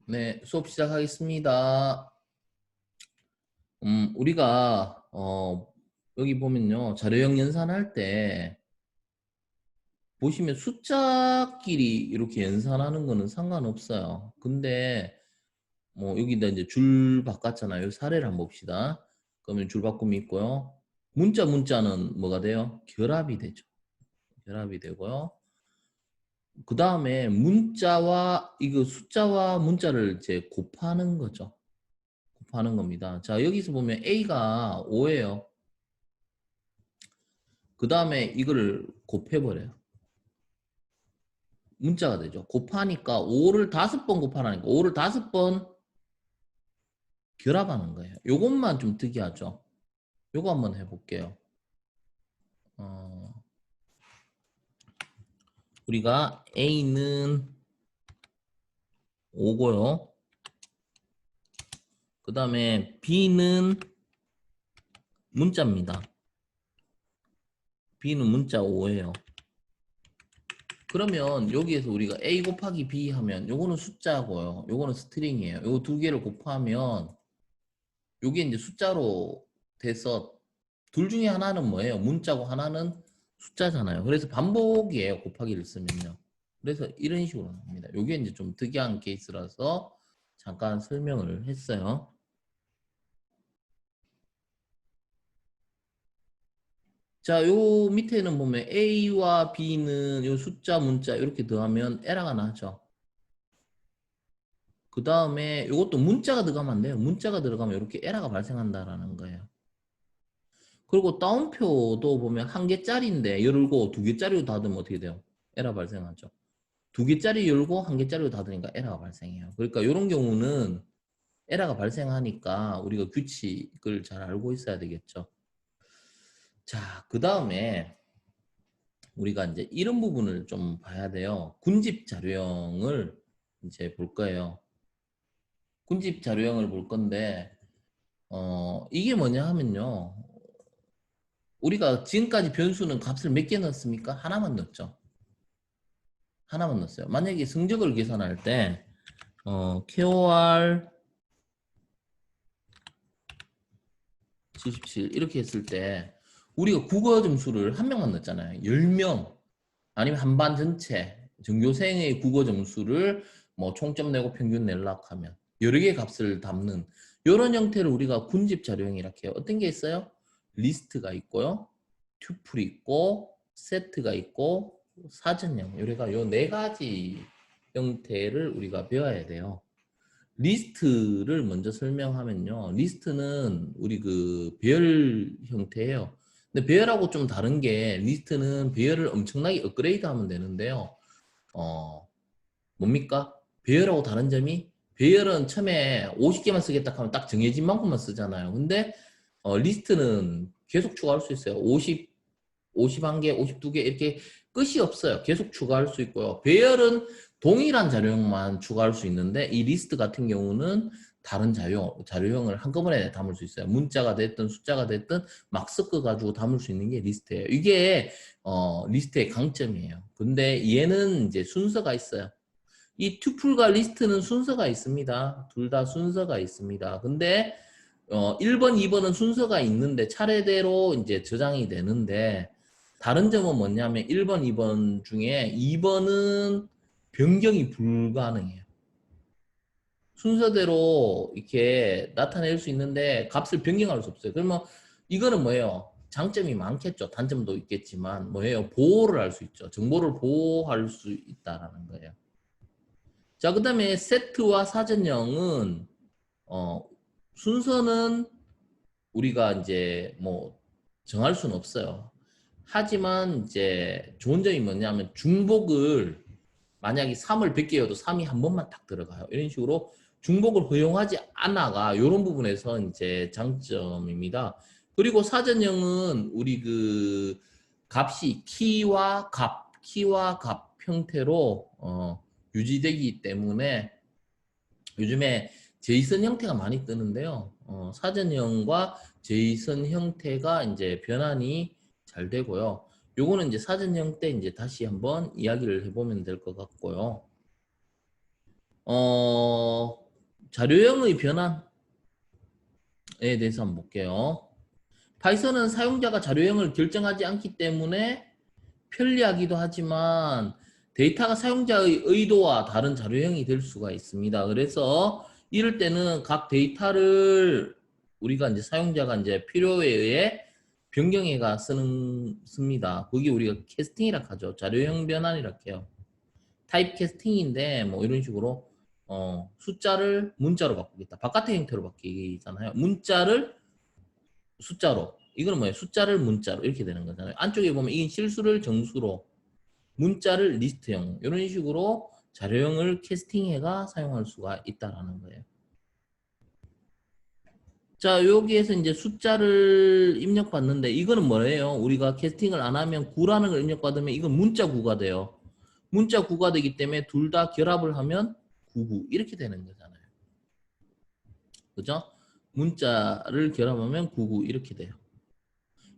네, 수업 시작하겠습니다. 우리가 여기 보면요, 자료형 연산할 때 보시면 숫자끼리 이렇게 연산하는 거는 상관없어요. 근데 뭐 여기다 이제 줄 바꿨잖아요. 사례를 한번 봅시다. 그러면 줄 바꿈이 있고요. 문자는 뭐가 돼요? 결합이 되죠. 결합이 되고요. 그 다음에 문자와 이거 숫자와 문자를 이제 곱하는 거죠. 곱하는 겁니다. 자, 여기서 보면 A가 5예요. 그 다음에 이거를 곱해버려요. 문자가 되죠. 곱하니까 5를 5번 곱하라니까 5를 5번 결합하는 거예요. 요것만 좀 특이하죠. 요거 한번 해볼게요. 우리가 A는 5고요. 그 다음에 B는 문자입니다. B는 문자 5예요. 그러면 여기에서 우리가 A 곱하기 B 하면 요거는 숫자고요. 요거는 스트링이에요. 요거 두 개를 곱하면 요게 이제 숫자로 돼서 둘 중에 하나는 뭐예요? 문자고 하나는 숫자잖아요. 그래서 반복이에요. 곱하기를 쓰면요. 그래서 이런 식으로 나옵니다. 요게 이제 좀 특이한 케이스라서 잠깐 설명을 했어요. 자, 요 밑에는 보면 A와 B는 요 숫자, 문자 이렇게 더하면 에러가 나죠. 그 다음에 요것도 문자가 들어가면 안 돼요. 문자가 들어가면 이렇게 에러가 발생한다라는 거예요. 그리고 따옴표도 보면 한 개짜리인데 열고 두 개짜리로 닫으면 어떻게 돼요? 에러 발생하죠. 두 개짜리 열고 한 개짜리로 닫으니까 에러가 발생해요. 그러니까 이런 경우는 에러가 발생하니까 우리가 규칙을 잘 알고 있어야 되겠죠. 자, 그 다음에 우리가 이제 이런 부분을 좀 봐야 돼요. 군집 자료형을 이제 볼 거예요. 군집 자료형을 볼 건데 이게 뭐냐 하면요. 우리가 지금까지 변수는 값을 몇 개 넣었습니까? 하나만 넣었죠. 하나만 넣었어요. 만약에 성적을 계산할 때 KOR 77 이렇게 했을 때 우리가 국어 점수를 한 명만 넣었잖아요. 10명 아니면 한 반 전체 전교생의 국어 점수를 뭐 총점 내고 평균 내려고 하면 여러 개의 값을 담는 이런 형태를 우리가 군집 자료형이라고 해요. 어떤 게 있어요? 리스트가 있고요. 튜플이 있고 세트가 있고 사전형 우리가 요 네 가지 형태를 우리가 배워야 돼요. 리스트를 먼저 설명하면요. 리스트는 우리 그 배열 형태예요. 근데 배열하고 좀 다른 게 리스트는 배열을 엄청나게 업그레이드 하면 되는데요. 어, 뭡니까? 배열하고 다른 점이 배열은 처음에 50개만 쓰겠다 하면 딱 정해진 만큼만 쓰잖아요. 근데 리스트는 계속 추가할 수 있어요. 51개, 52개 이렇게 끝이 없어요. 계속 추가할 수 있고요. 배열은 동일한 자료형만 추가할 수 있는데 이 리스트 같은 경우는 다른 자료형을 한꺼번에 담을 수 있어요. 문자가 됐든 숫자가 됐든 막 섞어가지고 담을 수 있는 게 리스트예요. 이게 리스트의 강점이에요. 근데 얘는 이제 순서가 있어요. 이 튜플과 리스트는 순서가 있습니다. 둘 다 순서가 있습니다. 근데 1번, 2번은 순서가 있는데 차례대로 이제 저장이 되는데 다른 점은 뭐냐면 1번, 2번 중에 2번은 변경이 불가능해요. 순서대로 이렇게 나타낼 수 있는데 값을 변경할 수 없어요. 그러면 이거는 뭐예요? 장점이 많겠죠. 단점도 있겠지만 뭐예요? 보호를 할 수 있죠. 정보를 보호할 수 있다라는 거예요. 자, 그 다음에 세트와 사전형은 어, 순서는 우리가 이제 뭐 정할 수는 없어요. 하지만 이제 좋은 점이 뭐냐면 중복을 만약에 3을 100개여도 3이 한 번만 딱 들어가요. 이런 식으로 중복을 허용하지 않아가 이런 부분에서 이제 장점입니다. 그리고 사전형은 우리 그 값이 키와 값 형태로 유지되기 때문에 요즘에 제이슨 형태가 많이 뜨는데요. 사전형과 제이슨 형태가 이제 변환이 잘 되고요. 요거는 이제 사전형 때 이제 다시 한번 이야기를 해보면 될 것 같고요. 자료형의 변환에 대해서 한번 볼게요. 파이썬은 사용자가 자료형을 결정하지 않기 때문에 편리하기도 하지만 데이터가 사용자의 의도와 다른 자료형이 될 수가 있습니다. 그래서 이럴 때는 각 데이터를 우리가 이제 사용자가 이제 필요에 의해 변경해가 씁니다. 그게 우리가 캐스팅이라 하죠. 자료형 변환이라 해요. 타입 캐스팅인데 뭐 이런 식으로 숫자를 문자로 바꾸겠다. 바깥의 형태로 바뀌잖아요. 문자를 숫자로. 이거는 뭐예요? 숫자를 문자로 이렇게 되는 거잖아요. 안쪽에 보면 이게 실수를 정수로, 문자를 리스트형 이런 식으로 자료형을 캐스팅해가 사용할 수가 있다라는 거예요. 자, 여기에서 이제 숫자를 입력받는데 이거는 뭐예요? 우리가 캐스팅을 안 하면 9라는 걸 입력받으면 이건 문자 9가 돼요. 문자 9가 되기 때문에 둘 다 결합을 하면 99 이렇게 되는 거잖아요. 그죠? 문자를 결합하면 99 이렇게 돼요.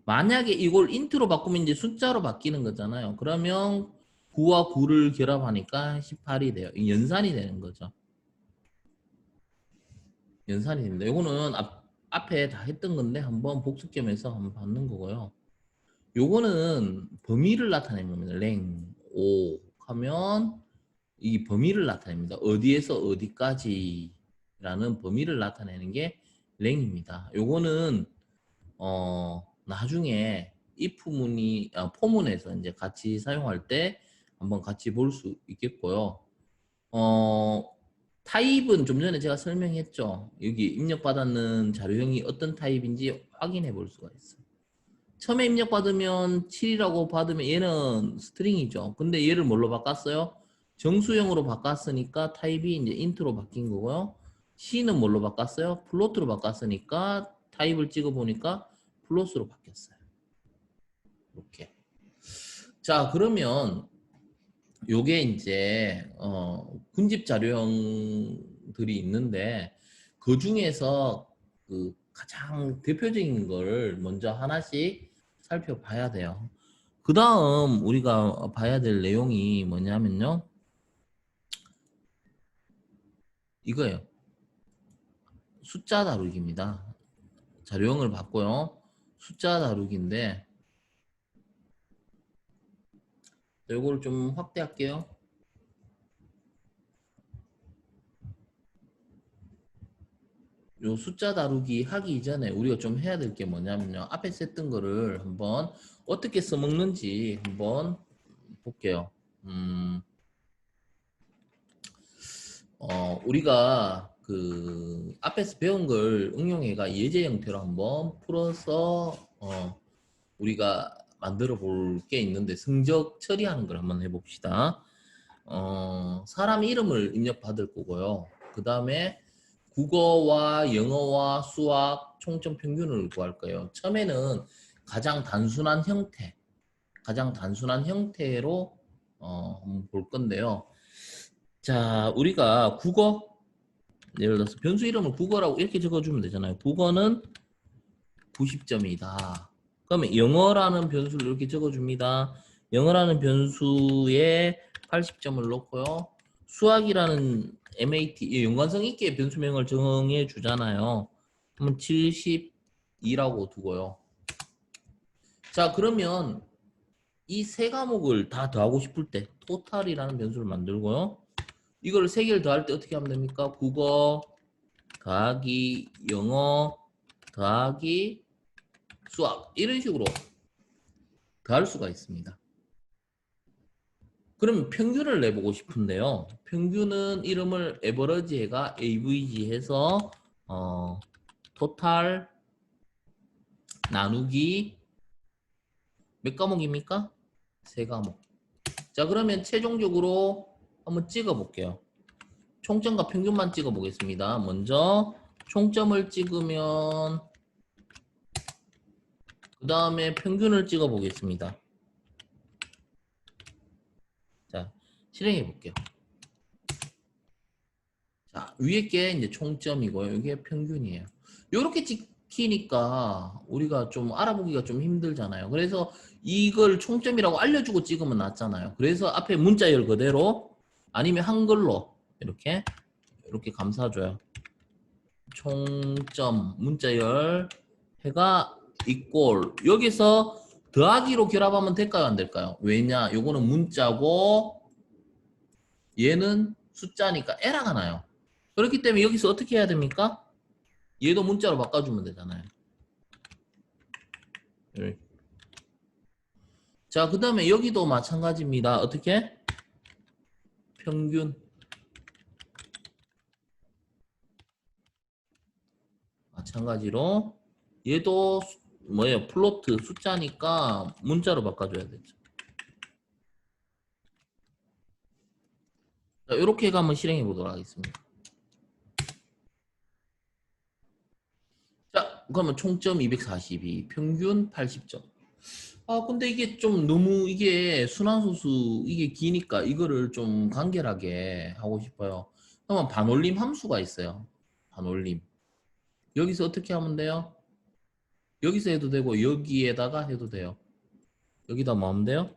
만약에 이걸 인트로 바꾸면 이제 숫자로 바뀌는 거잖아요. 그러면 9와 9를 결합하니까 18이 돼요. 연산이 되는 거죠. 연산이 됩니다. 이거는 앞에 다 했던 건데 한번 복습 겸해서 한번 받는 거고요. 요거는 범위를 나타내는 겁니다. 랭, 오 하면 이 범위를 나타냅니다. 어디에서 어디까지라는 범위를 나타내는 게 랭입니다. 요거는 나중에 if 문이 포문에서 이제 같이 사용할 때 한번 같이 볼 수 있겠고요. 타입은 좀 전에 제가 설명했죠. 여기 입력받았는 자료형이 어떤 타입인지 확인해 볼 수가 있어요. 처음에 입력받으면 7이라고 받으면 얘는 스트링이죠. 근데 얘를 뭘로 바꿨어요? 정수형으로 바꿨으니까 타입이 이제 인트로 바뀐 거고요. C는 뭘로 바꿨어요? 플로트로 바꿨으니까 타입을 찍어보니까 플롯으로 바뀌었어요. 이렇게. 자, 그러면 요게 이제 군집 자료형들이 있는데 그 중에서 그 가장 대표적인 걸 먼저 하나씩 살펴봐야 돼요. 그 다음 우리가 봐야 될 내용이 뭐냐면요. 이거예요. 숫자 다루기입니다. 자료형을 봤고요. 숫자 다루기인데 이걸 좀 확대할게요. 요 숫자 다루기 하기 이전에 우리가 좀 해야 될 게 뭐냐면요. 앞에 썼던 거를 한번 어떻게 써먹는지 한번 볼게요. 우리가 그 앞에서 배운 걸 응용해가 예제 형태로 한번 풀어서 우리가 만들어 볼 게 있는데 성적 처리하는 걸 한번 해봅시다. 사람 이름을 입력받을 거고요. 그 다음에 국어와 영어와 수학 총점 평균을 구할 거예요. 처음에는 가장 단순한 형태로 한번 볼 건데요. 자, 우리가 국어 예를 들어서 변수 이름을 국어라고 이렇게 적어주면 되잖아요. 국어는 90점이다. 그러면 영어라는 변수를 이렇게 적어줍니다. 영어라는 변수에 80점을 넣고요. 수학이라는 MAT, 연관성 있게 변수명을 정해 주잖아요. 그러면 72라고 두고요. 자, 그러면 이 세 과목을 다 더하고 싶을 때 토탈이라는 변수를 만들고요. 이걸 세 개를 더할 때 어떻게 하면 됩니까? 국어 더하기 영어 더하기 수학 이런 식으로 더할 수가 있습니다. 그러면 평균을 내보고 싶은데요. 평균은 이름을 에버러지해가 AVG 해서 토탈 나누기 몇 과목입니까? 세 과목. 자, 그러면 최종적으로 한번 찍어 볼게요. 총점과 평균만 찍어 보겠습니다. 먼저 총점을 찍으면 그 다음에 평균을 찍어 보겠습니다. 자, 실행해 볼게요. 자, 위에 게 이제 총점이고요. 이게 평균이에요. 이렇게 찍히니까 우리가 좀 알아보기가 좀 힘들잖아요. 그래서 이걸 총점이라고 알려주고 찍으면 낫잖아요. 그래서 앞에 문자열 그대로 아니면 한글로 이렇게 감싸줘요. 총점 문자열 해가 이꼴 여기서 더하기로 결합하면 될까요? 안 될까요? 왜냐? 요거는 문자고 얘는 숫자니까 에러가 나요. 그렇기 때문에 여기서 어떻게 해야 됩니까? 얘도 문자로 바꿔주면 되잖아요. 자, 그 다음에 여기도 마찬가지입니다. 어떻게? 평균. 마찬가지로 얘도 뭐예요? 플로트 숫자니까 문자로 바꿔줘야 되죠. 자, 이렇게 가면 실행해 보도록 하겠습니다. 자, 그러면 총점 242, 평균 80점. 아, 근데 이게 좀 너무 이게 순환소수 이게 기니까 이거를 좀 간결하게 하고 싶어요. 그러면 반올림 함수가 있어요. 반올림. 여기서 어떻게 하면 돼요? 여기서 해도 되고 여기에다가 해도 돼요. 여기다 뭐 하면 돼요?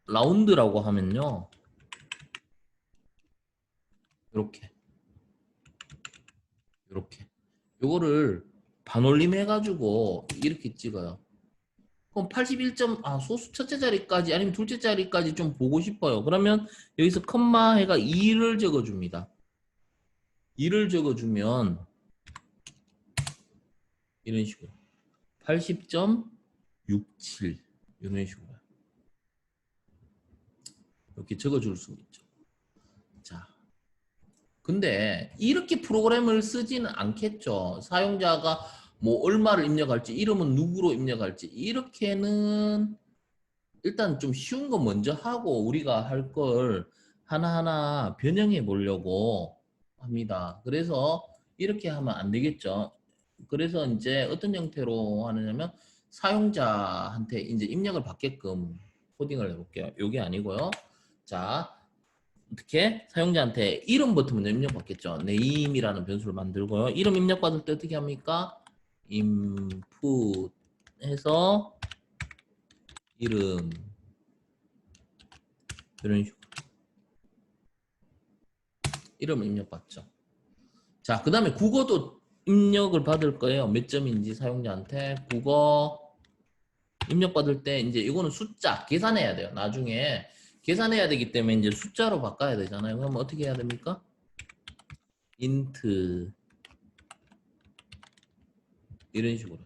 라운드라고 하면요. 이렇게. 이렇게. 요거를 반올림 해가지고 이렇게 찍어요. 그럼 81점, 소수 첫째 자리까지 아니면 둘째 자리까지 좀 보고 싶어요. 그러면 여기서 컴마 해가 2를 적어줍니다. 2를 적어주면 이런 식으로 80.67 이런 식으로 이렇게 적어줄 수 있죠. 자, 근데 이렇게 프로그램을 쓰지는 않겠죠. 사용자가 뭐 얼마를 입력할지, 이름은 누구로 입력할지 이렇게는 일단 좀 쉬운 거 먼저 하고 우리가 할 걸 하나하나 변형해 보려고 합니다. 그래서 이렇게 하면 안 되겠죠. 그래서 이제 어떤 형태로 하느냐면 사용자한테 이제 입력을 받게끔 코딩을 해볼게요. 이게 아니고요. 자, 어떻게 사용자한테 이름부터 먼저 입력받겠죠. name이라는 변수를 만들고요. 이름 입력받을 때 어떻게 합니까? input 해서 이름 이런 식으로 이름 입력받죠. 자, 그 다음에 국어도 입력을 받을 거예요. 몇 점인지 사용자한테 국어 입력받을 때 이제 이거는 숫자 계산해야 돼요. 나중에 계산해야 되기 때문에 이제 숫자로 바꿔야 되잖아요. 그럼 어떻게 해야 됩니까? int 이런 식으로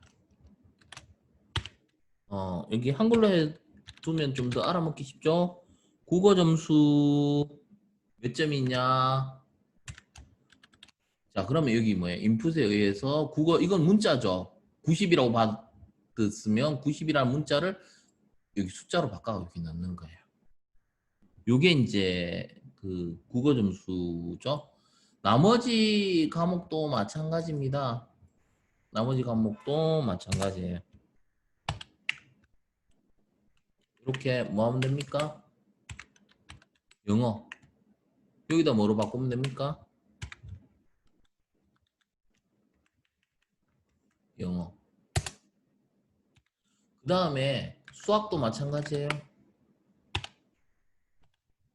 여기 한글로 해두면 좀 더 알아먹기 쉽죠? 국어 점수 몇 점이 있냐? 자, 그러면 여기 뭐예요? 인풋에 의해서 국어 이건 문자죠. 90이라고 받았으면 90이라는 문자를 여기 숫자로 바꿔서 여기 넣는 거예요. 요게 이제 그 국어 점수죠. 나머지 과목도 마찬가지입니다. 나머지 과목도 마찬가지예요. 이렇게 뭐 하면 됩니까? 영어. 여기다 뭐로 바꾸면 됩니까? 영어. 그 다음에 수학도 마찬가지예요.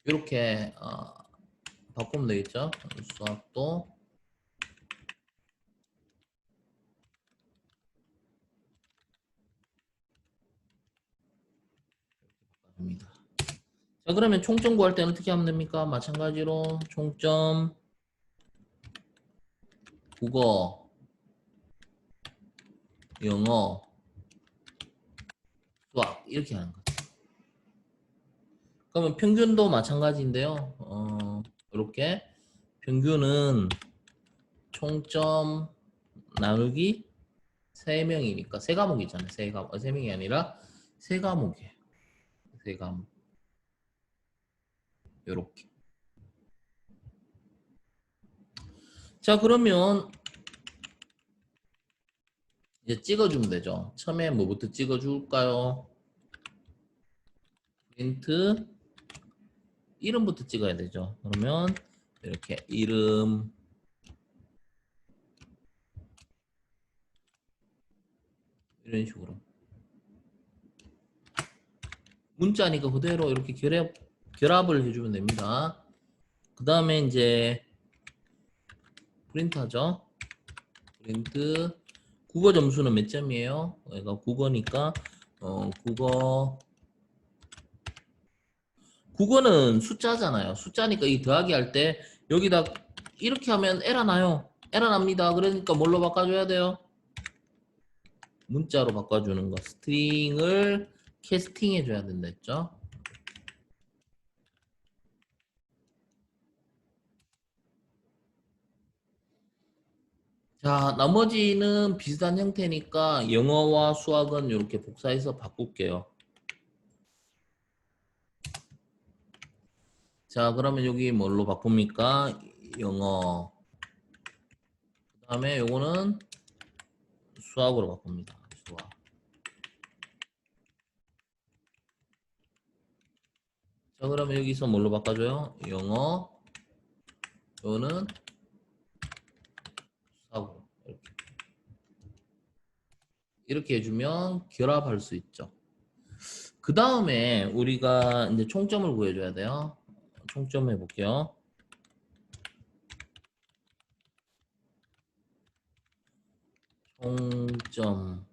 이렇게 바꾸면 되겠죠? 수학도 입니다. 자, 그러면 총점 구할 때는 어떻게 하면 됩니까? 마찬가지로 총점 국어 영어 수학 이렇게 하는 거죠. 그러면 평균도 마찬가지인데요. 이렇게 평균은 총점 나누기 3명이니까 3과목이잖아요. 3명이 아니라 3과목이에요. 3과목 요렇게. 자, 그러면 이제 찍어주면 되죠. 처음에 뭐부터 찍어줄까요? 프린트 이름부터 찍어야 되죠. 그러면 이렇게 이름 이런 식으로 문자니까 그대로 이렇게 결합을 해주면 됩니다. 그 다음에 이제 프린트하죠. 프린트. 국어 점수는 몇 점이에요? 얘가 국어니까 국어는 숫자잖아요. 숫자니까 이 더하기 할 때 여기다 이렇게 하면 에러 나요. 에러 납니다. 그러니까 뭘로 바꿔줘야 돼요? 문자로 바꿔주는 거. 스트링을 캐스팅 해줘야 된다 했죠. 자, 나머지는 비슷한 형태니까 영어와 수학은 이렇게 복사해서 바꿀게요. 자, 그러면 여기 뭘로 바꿉니까? 영어. 그 다음에 요거는 수학으로 바꿉니다. 수학. 자, 그러면 여기서 뭘로 바꿔줘요? 영어. 요거는 수학으로. 이렇게 해주면 결합할 수 있죠. 그 다음에 우리가 이제 총점을 구해줘야 돼요. 총점 해볼게요. 총점.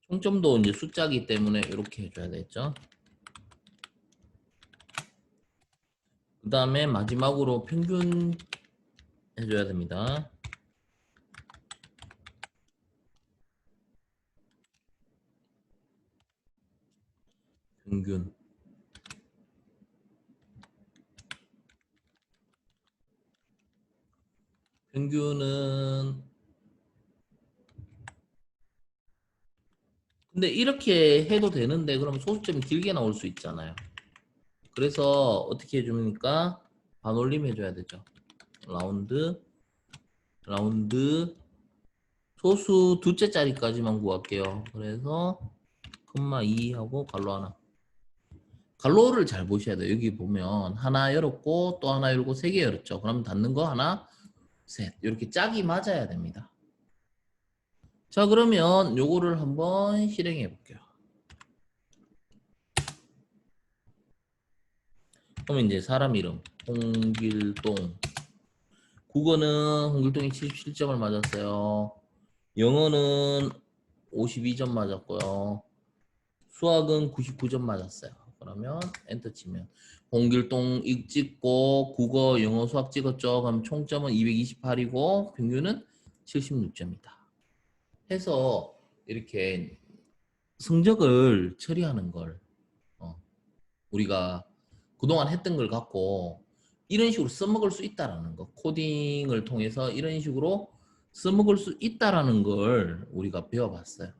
총점도 이제 숫자기 때문에 이렇게 해줘야 되겠죠. 그 다음에 마지막으로 평균 해줘야 됩니다. 평균. 평균은 근데 이렇게 해도 되는데 그러면 소수점이 길게 나올 수 있잖아요. 그래서 어떻게 해줍니까? 반올림 해줘야 되죠. 라운드 소수 두째 자리까지만 구할게요. 그래서 콤마 2 하고 갈로 하나. 갈로를 잘 보셔야 돼요. 여기 보면 하나 열었고 또 하나 열고 세 개 열었죠. 그러면 닫는 거 하나, 셋. 이렇게 짝이 맞아야 됩니다. 자, 그러면 요거를 한번 실행해 볼게요. 그러면 이제 사람 이름 홍길동. 국어는 홍길동이 77점을 맞았어요. 영어는 52점 맞았고요. 수학은 99점 맞았어요. 그러면 엔터 치면 홍길동 찍고 국어, 영어, 수학 찍었죠. 그럼 총점은 228이고 평균은 76점이다. 해서 이렇게 성적을 처리하는 걸 우리가 그동안 했던 걸 갖고 이런 식으로 써먹을 수 있다라는 거. 코딩을 통해서 이런 식으로 써먹을 수 있다라는 걸 우리가 배워봤어요.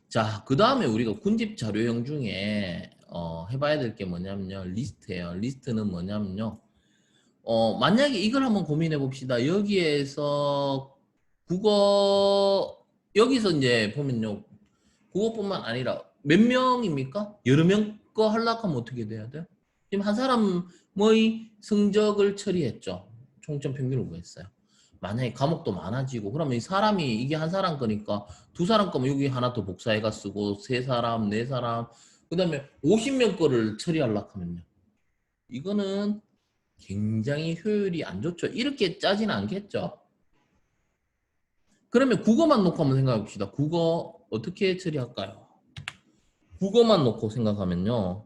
자, 그 다음에 우리가 군집 자료형 중에 해봐야 될 게 뭐냐면요. 리스트예요. 리스트는 뭐냐면요. 만약에 이걸 한번 고민해 봅시다. 여기에서 국어, 여기서 이제 보면요. 국어뿐만 아니라 몇 명입니까? 여러 명 거 하려고 하면 어떻게 돼야 돼요? 지금 한 사람의 성적을 처리했죠. 총점 평균을 구했어요. 만약에 과목도 많아지고 그러면 이 사람이 이게 한 사람 거니까 두 사람 거면 여기 하나 더 복사해가 쓰고 세 사람, 네 사람 그 다음에 50명 거를 처리하려고 하면요. 이거는 굉장히 효율이 안 좋죠. 이렇게 짜지는 않겠죠. 그러면 국어만 놓고 한번 생각해 봅시다. 국어 어떻게 처리할까요? 국어만 놓고 생각하면요.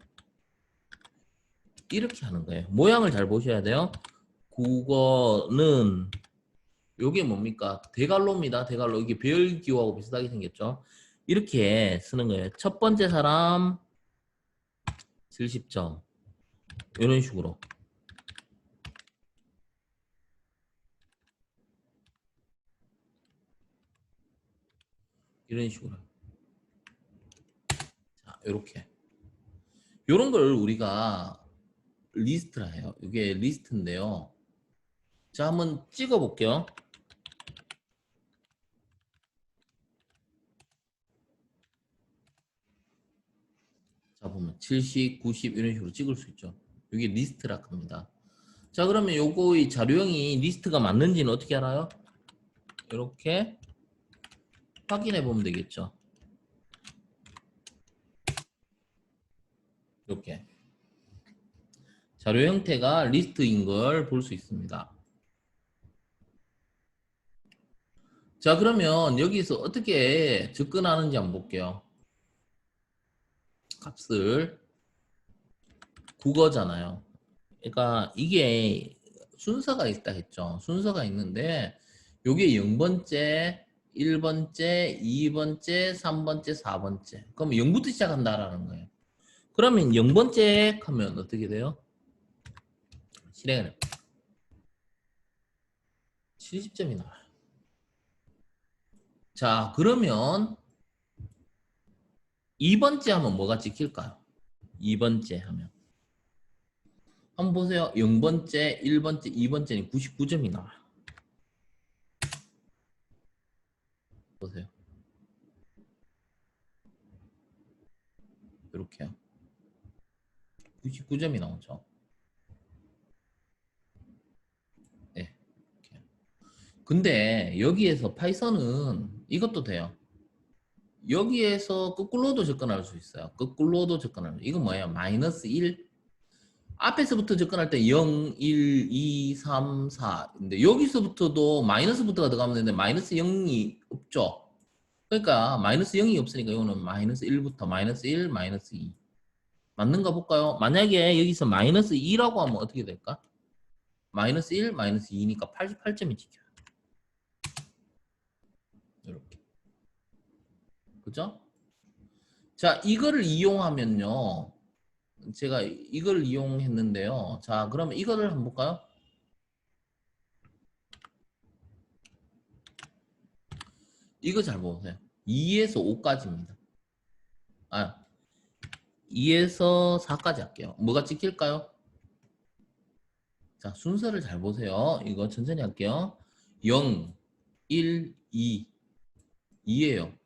이렇게 하는 거예요. 모양을 잘 보셔야 돼요. 국어는 요게 뭡니까? 대갈로입니다. 대갈로. 이게 배열기호하고 비슷하게 생겼죠. 이렇게 쓰는 거예요. 첫 번째 사람 70점. 이런 식으로. 이런 식으로. 자, 이렇게. 이런 걸 우리가 리스트라 해요. 이게 리스트인데요. 자, 한번 찍어 볼게요. 자, 보면 70, 90 이런 식으로 찍을 수 있죠. 이게 리스트라 합니다. 자, 그러면 요거의 자료형이 리스트가 맞는지는 어떻게 알아요? 이렇게 확인해 보면 되겠죠. 이렇게. 자료 형태가 리스트인 걸 볼 수 있습니다. 자, 그러면 여기서 어떻게 접근하는지 한번 볼게요. 값을 국어잖아요. 그러니까 이게 순서가 있다 했죠. 순서가 있는데 요게 0번째, 1번째, 2번째, 3번째, 4번째. 그럼 0부터 시작한다라는 거예요. 그러면 0번째 하면 어떻게 돼요? 실행을 해요. 70점이 나와요. 자, 그러면 2번째 하면 뭐가 찍힐까요? 2번째 하면. 한번 보세요. 0번째, 1번째, 2번째는 99점이 나와요. 보세요. 이렇게요. 99점이 나오죠. 네. 이렇게. 근데 여기에서 파이썬은 이것도 돼요. 여기에서 거꾸로도 접근할 수 있어요. 거꾸로도 접근할 수 있어요. 이건 뭐예요? 마이너스 1. 앞에서부터 접근할 때 0, 1, 2, 3, 4. 근데 여기서부터도 마이너스부터가 들어가면 되는데 마이너스 0이 없죠. 그러니까 마이너스 0이 없으니까 이거는 마이너스 1부터 마이너스 1, 마이너스 2. 맞는가 볼까요? 만약에 여기서 마이너스 2라고 하면 어떻게 될까? 마이너스 1, 마이너스 2니까 88점이 찍혀요. 이렇게. 그죠? 자, 이거를 이용하면요. 제가 이걸 이용했는데요. 자, 그러면 이거를 한번 볼까요? 이거 잘 보세요. 2에서 5까지입니다. 아, 2에서 4까지 할게요. 뭐가 찍힐까요? 자, 순서를 잘 보세요. 이거 천천히 할게요. 0, 1, 2, 2예요.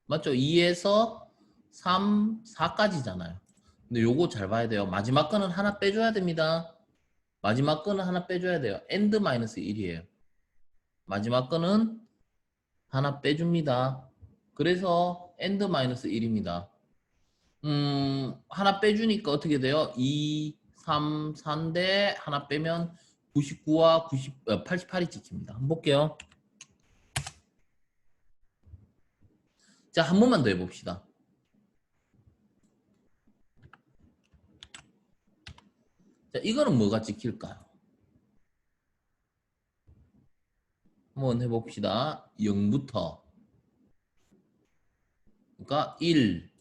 맞죠? 2에서 3, 4까지잖아요. 근데 요거 잘 봐야 돼요. 마지막 거는 하나 빼줘야 됩니다. 마지막 거는 하나 빼줘야 돼요. end-1이에요. 마지막 거는 하나 빼줍니다. 그래서 end-1입니다. 하나 빼주니까 어떻게 돼요? 2, 3, 4인데 하나 빼면 99와 88이 찍힙니다. 한번 볼게요. 자, 한 번만 더 해봅시다. 자, 이거는 뭐가 찍힐까요? 한번 해봅시다. 0부터 그러니까 1,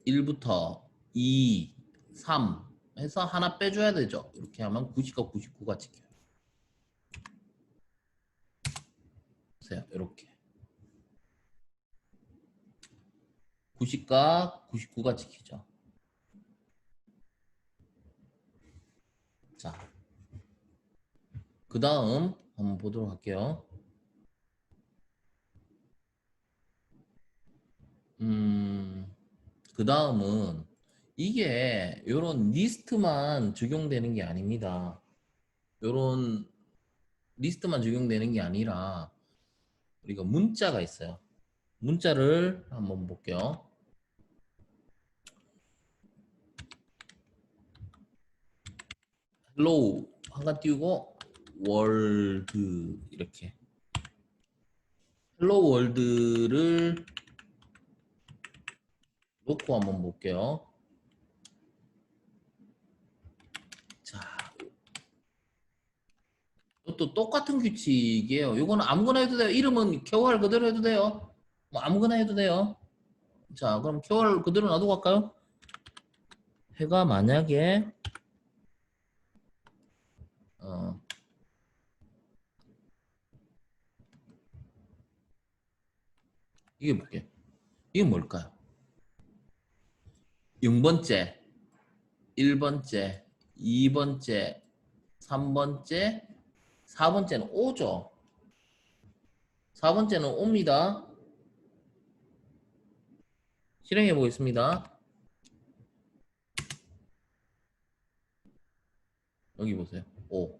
1부터 2, 3 해서 하나 빼줘야 되죠. 이렇게 하면 90과 99가 찍혀요. 보세요. 이렇게 90과 99가 찍히죠. 자, 그 다음 한번 보도록 할게요. 그 다음은 이게 요런 리스트만 적용되는 게 아닙니다. 요런 리스트만 적용되는 게 아니라 우리가 문자가 있어요. 문자를 한번 볼게요. hello 한칸 띄우고 월드 이렇게 hello 월드를 놓고 한번 볼게요. 자, 이것도 똑같은 규칙이에요. 이거는 아무거나 해도 돼요. 이름은 켜월 그대로 해도 돼요. 뭐 아무거나 해도 돼요. 자, 그럼 켜월 그대로 놔두고 갈까요? 해가 만약에 이게 뭐게? 이게 뭘까요? 0번째, 1번째, 2번째, 3번째, 4번째는 5죠. 4번째는 5입니다. 실행해 보겠습니다. 여기 보세요. 5.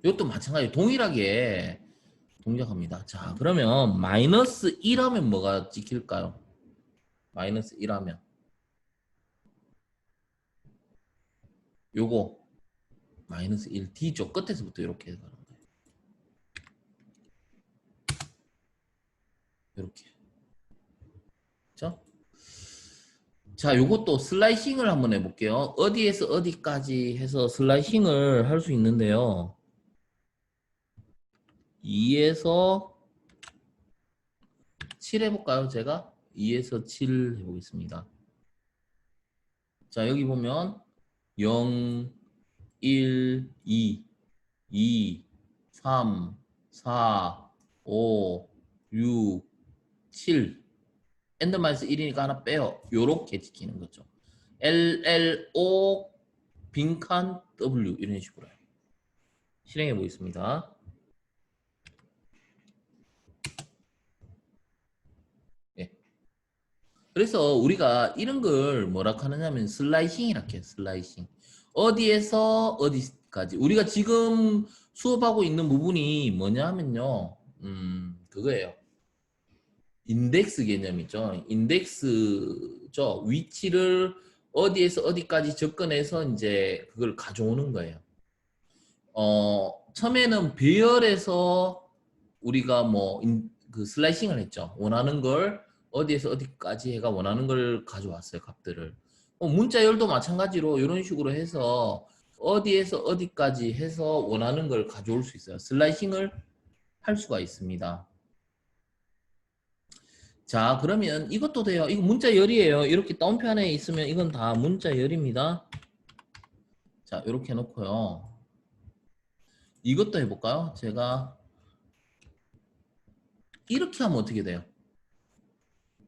이것도 마찬가지 동일하게 동작합니다. 자, 그러면 마이너스 1 하면 뭐가 찍힐까요? 마이너스 1 하면 요거 마이너스 1 D죠. 끝에서부터 이렇게 가는 거예요. 이렇게. 그렇죠? 자, 요것도 슬라이싱을 한번 해볼게요. 어디에서 어디까지 해서 슬라이싱을 할 수 있는데요. 2에서 7 해볼까요? 제가 2에서 7 해보겠습니다. 자, 여기 보면 0, 1, 2, 2, 3, 4, 5, 6, 7 엔드-1이니까 하나 빼요. 요렇게 지키는 거죠. LLO 빈칸 W 이런 식으로 실행해 보겠습니다. 예. 그래서 우리가 이런 걸 뭐라 하느냐면 슬라이싱이라고 해요. 슬라이싱. 어디에서 어디까지. 우리가 지금 수업하고 있는 부분이 뭐냐 하면요. 그거예요. 인덱스 개념이죠. 인덱스죠. 위치를 어디에서 어디까지 접근해서 이제 그걸 가져오는 거예요. 처음에는 배열에서 우리가 그 슬라이싱을 했죠. 원하는 걸 어디에서 어디까지 해가 원하는 걸 가져왔어요. 값들을. 문자열도 마찬가지로 이런 식으로 해서 어디에서 어디까지 해서 원하는 걸 가져올 수 있어요. 슬라이싱을 할 수가 있습니다. 자, 그러면 이것도 돼요. 이거 문자열이에요. 이렇게 다운편에 있으면 이건 다 문자열입니다. 자, 이렇게 해놓고요. 이것도 해볼까요? 제가 이렇게 하면 어떻게 돼요?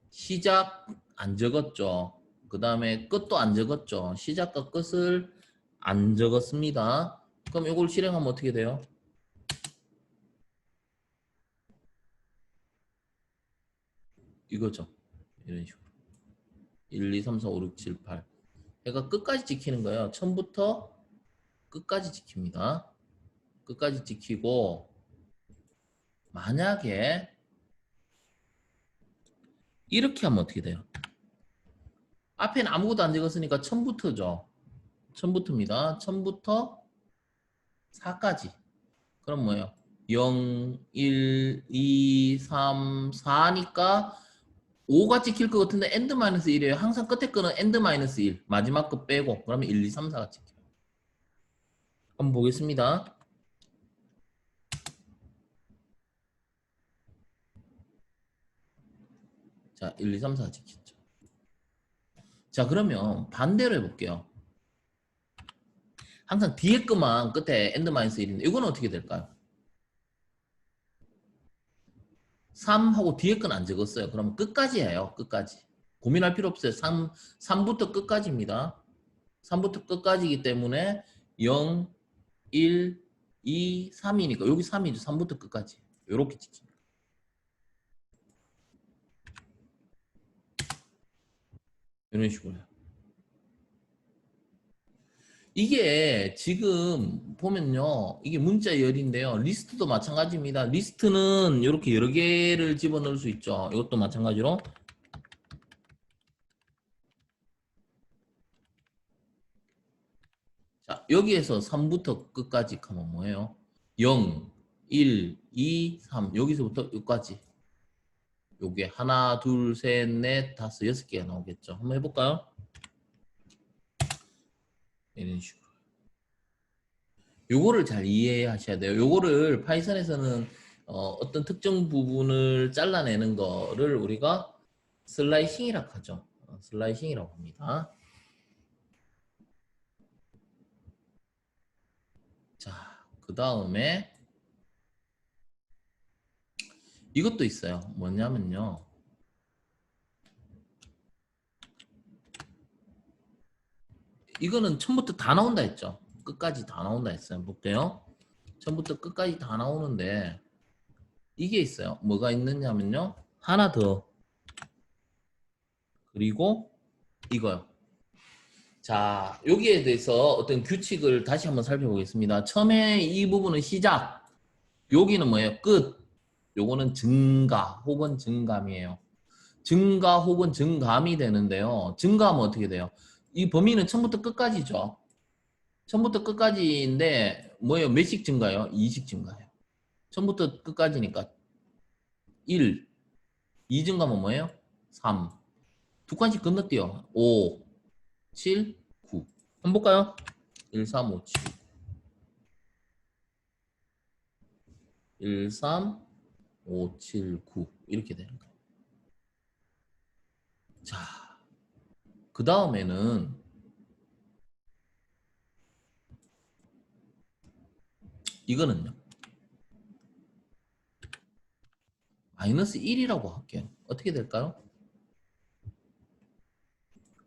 시작 안 적었죠. 그 다음에 끝도 안 적었죠. 시작과 끝을 안 적었습니다. 그럼 이걸 실행하면 어떻게 돼요? 이거죠. 이런 식으로. 1, 2, 3, 4, 5, 6, 7, 8. 얘가 끝까지 지키는 거예요. 처음부터 끝까지 지킵니다. 끝까지 지키고 만약에 이렇게 하면 어떻게 돼요? 앞에는 아무것도 안 적었으니까 처음부터죠. 처음부터입니다. 처음부터 4까지. 그럼 뭐예요? 0, 1, 2, 3, 4니까 5가 찍힐 것 같은데 엔드-1이에요. 항상 끝에 거는 엔드-1. 마지막 거 빼고 그러면 1, 2, 3, 4가 찍혀요. 한번 보겠습니다. 자, 1, 2, 3, 4 찍혔죠. 자, 그러면 반대로 해볼게요. 항상 뒤에 것만 끝에 엔드-1인데 이거는 어떻게 될까요? 3하고 뒤에 건 안 적었어요. 그러면 끝까지 해요. 끝까지. 고민할 필요 없어요. 3부터 끝까지입니다. 3부터 끝까지이기 때문에 0, 1, 2, 3이니까 여기 3이죠. 3부터 끝까지. 이렇게 찍힙니다. 이런 식으로요. 이게 지금 보면요. 이게 문자열인데요. 리스트도 마찬가지입니다. 리스트는 이렇게 여러 개를 집어넣을 수 있죠. 이것도 마찬가지로. 자, 여기에서 3부터 끝까지 하면 뭐예요? 0, 1, 2, 3. 여기서부터 여기까지. 요게 하나, 둘, 셋, 넷, 다섯, 6개가 나오겠죠. 한번 해볼까요? 이런 식으로. 요거를 잘 이해하셔야 돼요. 요거를 파이썬에서는 어떤 특정 부분을 잘라내는 거를 우리가 슬라이싱이라고 하죠. 슬라이싱이라고 합니다. 자, 그 다음에 이것도 있어요. 뭐냐면요. 이거는 처음부터 다 나온다 했죠. 끝까지 다 나온다 했어요. 볼게요. 처음부터 끝까지 다 나오는데 이게 있어요. 뭐가 있느냐면요. 하나 더. 그리고 이거요. 자, 여기에 대해서 어떤 규칙을 다시 한번 살펴보겠습니다. 처음에 이 부분은 시작. 여기는 뭐예요? 끝. 요거는 증가 혹은 증감이에요. 증가 혹은 증감이 되는데요. 증가하면 어떻게 돼요? 이 범위는 처음부터 끝까지죠. 처음부터 끝까지인데 뭐예요? 몇씩 증가해요? 2씩 증가해요. 처음부터 끝까지니까 1, 2 증가하면 뭐예요? 3. 두 칸씩 건너뛰어. 5, 7, 9. 한번 볼까요? 1, 3, 5, 7. 1, 3, 5, 7, 9. 이렇게 되는 거예요. 자, 그 다음에는 이거는요. 마이너스 1이라고 할게요. 어떻게 될까요?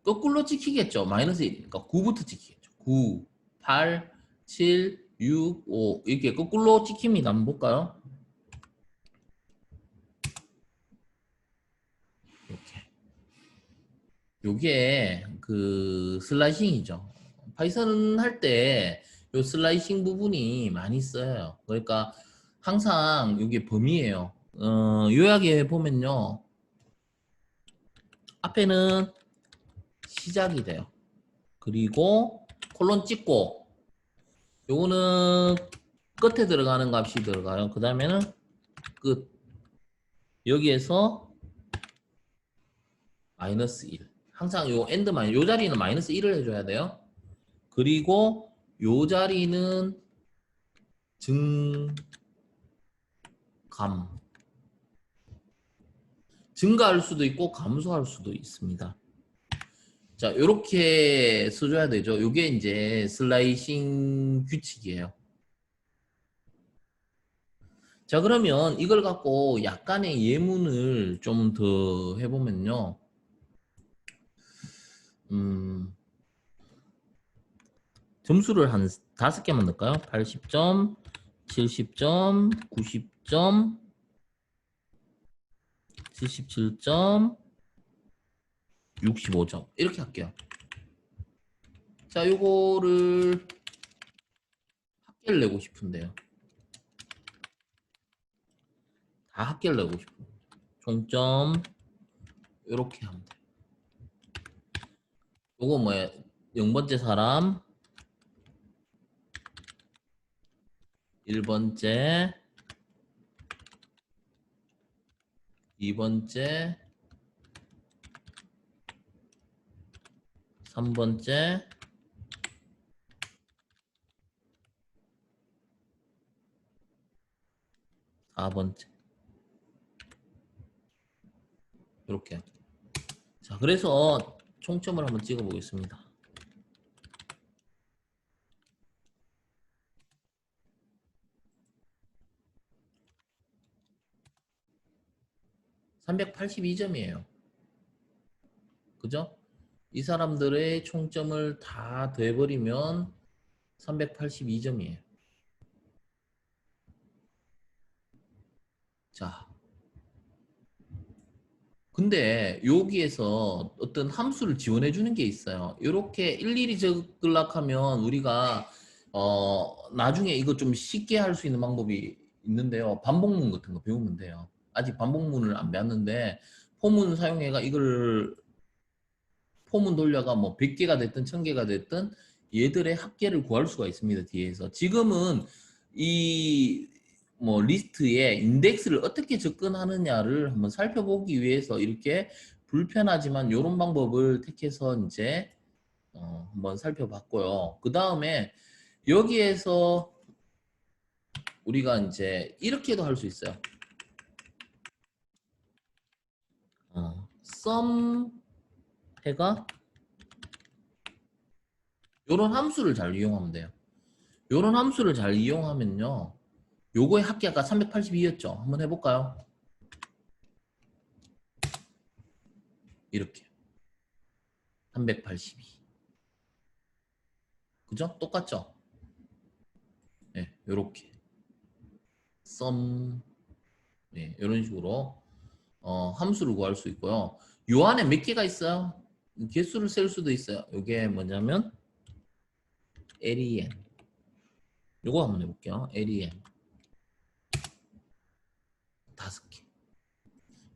거꾸로 찍히겠죠. 마이너스 1이니까 9부터 찍히겠죠. 9, 8, 7, 6, 5 이렇게 거꾸로 찍힙니다. 한번 볼까요? 이렇게. 요게 그 슬라이싱이죠. 파이썬 할 때 요 슬라이싱 부분이 많이 써요. 그러니까 항상 이게 범위예요. 요약해 보면요. 앞에는 시작이 돼요. 그리고 콜론 찍고 요거는 끝에 들어가는 값이 들어가요. 그 다음에는 끝. 여기에서 마이너스 1. 항상 요 엔드 마이너스 요 자리는 마이너스 1을 해줘야 돼요. 그리고 요 자리는 증가할 수도 있고 감소할 수도 있습니다. 자, 이렇게 써줘야 되죠. 요게 이제 슬라이싱 규칙이에요. 자, 그러면 이걸 갖고 약간의 예문을 좀 더 해보면요. 점수를 한 5개만 넣을까요? 80점, 70점, 90점, 77점, 65점 이렇게 할게요. 자, 요거를 합계를 내고 싶은데요. 다 합계를 내고 싶어요. 총점 이렇게 하면 돼요. 요거 뭐야? 0번째 사람 1번째 2번째 3번째 4번째 이렇게. 자, 그래서 총점을 한번 찍어 보겠습니다. 382점이에요. 그죠? 이 사람들의 총점을 다 더해버리면 382점이에요. 자, 근데 여기에서 어떤 함수를 지원해 주는 게 있어요. 이렇게 일일이 적으려고 하면 우리가 나중에 이거 좀 쉽게 할 수 있는 방법이 있는데요. 반복문 같은 거 배우면 돼요. 아직 반복문을 안 배웠는데 포문 사용해가 이걸 포문 돌려가 뭐 100개가 됐든 1000개가 됐든 얘들의 합계를 구할 수가 있습니다. 뒤에서. 지금은 이 뭐 리스트에 인덱스를 어떻게 접근하느냐를 한번 살펴보기 위해서 이렇게 불편하지만 이런 방법을 택해서 이제 한번 살펴봤고요. 그 다음에 여기에서 우리가 이제 이렇게도 할 수 있어요. sum 해가 요런 함수를 잘 이용하면 돼요. 요런 함수를 잘 이용하면요. 요거의 합계 아까 382였죠. 한번 해볼까요? 이렇게 382 그죠? 똑같죠? 네, 요렇게 sum 네, 이런 식으로 함수를 구할 수 있고요. 요 안에 몇 개가 있어요? 개수를 셀 수도 있어요. 요게 뭐냐면 len 요거 한번 해볼게요. len 5개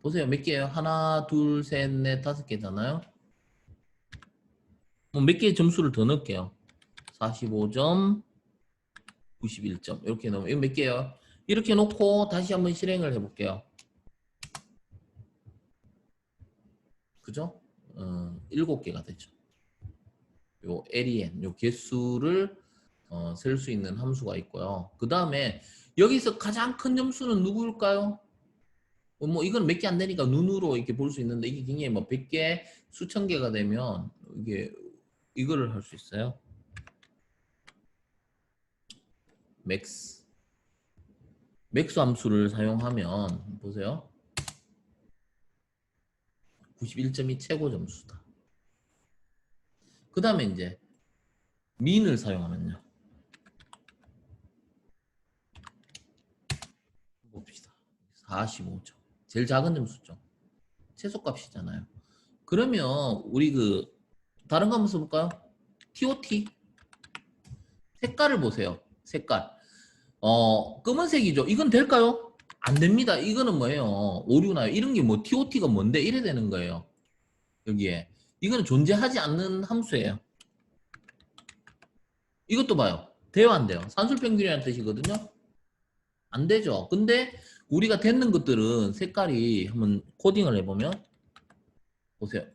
보세요. 몇 개예요? 하나, 둘, 셋, 넷, 5개잖아요. 몇 개의 점수를 더 넣을게요. 45점, 91점 이렇게 넣으면 이거 몇 개요? 이렇게 놓고 다시 한번 실행을 해볼게요. 그죠? 7개가 되죠. 요 len, 요 개수를 셀 수 있는 함수가 있고요. 그 다음에 여기서 가장 큰 점수는 누구일까요? 뭐 이건 몇 개 안 되니까 눈으로 이렇게 볼 수 있는데 이게 굉장히 뭐 100개, 수천 개가 되면 이게 이거를 할 수 있어요. 맥스. 맥스 함수를 사용하면 보세요. 91점이 최고 점수다. 그 다음에 이제 민을 사용하면요. 봅시다. 45점. 제일 작은 점수죠. 최소값이잖아요. 그러면 우리 그 다른 거 한번 써볼까요? TOT 색깔을 보세요. 색깔. 검은색이죠. 이건 될까요? 안 됩니다. 이거는 뭐예요? 오류나요? 이런 게 뭐 TOT가 뭔데? 이래 되는 거예요. 여기에. 이거는 존재하지 않는 함수예요. 이것도 봐요. 돼요, 안 돼요? 산술평균이라는 뜻이거든요. 안 되죠. 근데 우리가 되는 것들은 색깔이 한번 코딩을 해보면 보세요.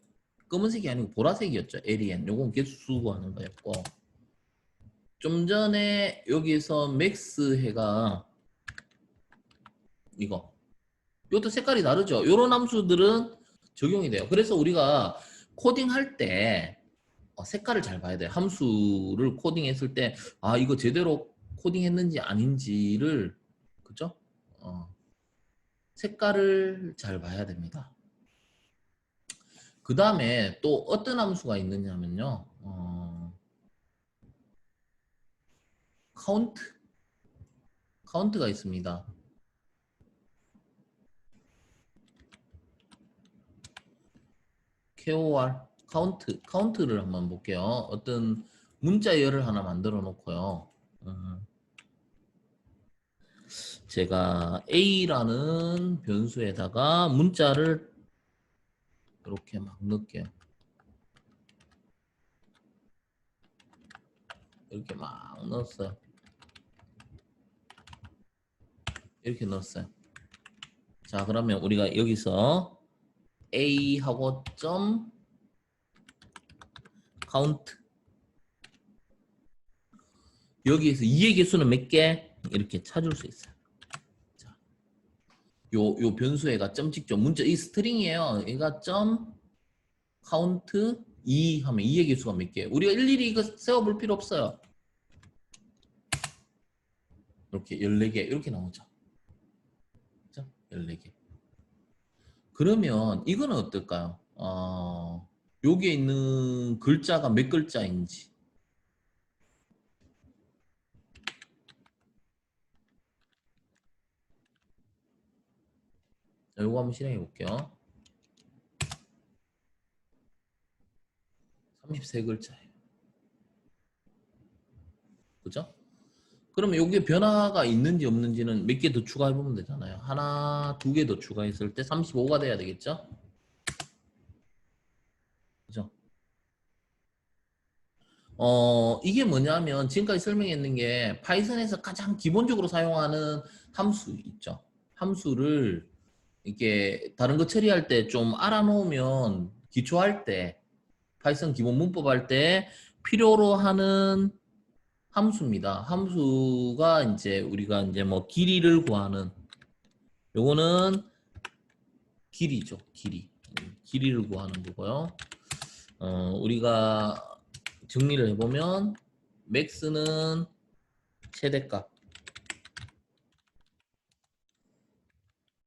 검은색이 아니고 보라색이었죠. len. 요건 개수 구하는 거였고 좀 전에 여기서 맥스 해가 이거 이것도 색깔이 다르죠. 요런 함수들은 적용이 돼요. 그래서 우리가 코딩할 때 색깔을 잘 봐야 돼요. 함수를 코딩했을 때 아 이거 제대로 코딩했는지 아닌지를 그죠? 색깔을 잘 봐야 됩니다. 그 다음에 또 어떤 함수가 있느냐면요. 카운트가 있습니다. KOR 카운트를 한번 볼게요. 어떤 문자열을 하나 만들어 놓고요. 제가 A라는 변수에다가 문자를 이렇게 막 넣을게요. 이렇게 막 넣었어요. 이렇게 넣었어요. 자, 그러면 우리가 여기서 A하고 점 카운트 여기에서 2의 개수는 몇 개? 이렇게 찾을 수 있어요. 자, 요 변수에가 점 찍죠. 문자 이 스트링이에요. 얘가 점 카운트 2 하면 2의 개수가 몇 개? 우리가 일일이 이거 세워볼 필요 없어요. 이렇게 14개 이렇게 나오죠. 그죠? 14개. 그러면 이거는 어떨까요? 여기에 있는 글자가 몇 글자인지. 자, 요거 한번 실행해 볼게요. 33글자예요. 그죠? 그러면 여기에 변화가 있는지 없는지는 몇 개 더 추가해 보면 되잖아요. 하나, 두 개 더 추가했을 때 35가 돼야 되겠죠? 그죠? 이게 뭐냐면 지금까지 설명했는 게 파이썬에서 가장 기본적으로 사용하는 함수 있죠. 함수를 이렇게 다른 거 처리할 때 좀 알아놓으면 기초할 때 파이썬 기본 문법 할 때 필요로 하는 함수입니다. 함수가 이제 우리가 이제 뭐 길이를 구하는 요거는 길이죠. 길이를 구하는 거고요. 우리가 정리를 해보면 맥스는 최대값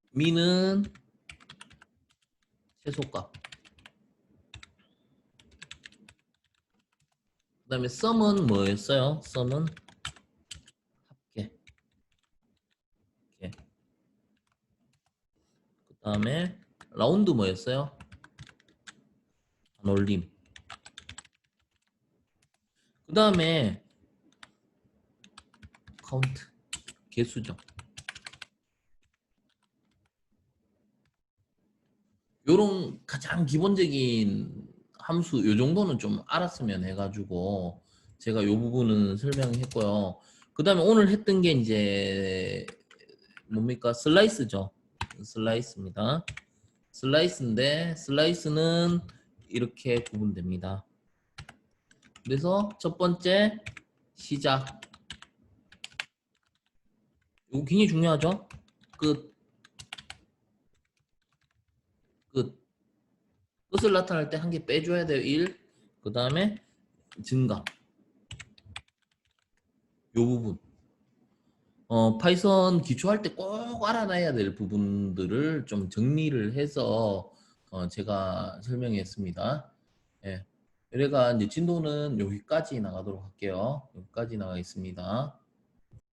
민은 최소값 그 다음에 썸은 뭐였어요? 썸은 합계 그 다음에 라운드 뭐였어요? 반올림 그 다음에 카운트 개수죠. 요런 가장 기본적인 함수 요 정도는 좀 알았으면 해가지고 제가 이 부분은 설명했고요. 그 다음에 오늘 했던 게 이제 뭡니까? 슬라이스죠. 슬라이스입니다. 슬라이스인데 슬라이스는 이렇게 구분됩니다. 그래서 첫 번째 시작. 이거 굉장히 중요하죠. 끝. 끝. 끝을 나타낼 때 한 개 빼줘야 돼요. 1. 그 다음에 증가. 이 부분. 파이썬 기초할 때 꼭 알아놔야 될 부분들을 좀 정리를 해서 제가 설명했습니다. 예. 그래가 이제 진도는 여기까지 나가도록 할게요. 여기까지 나가겠습니다.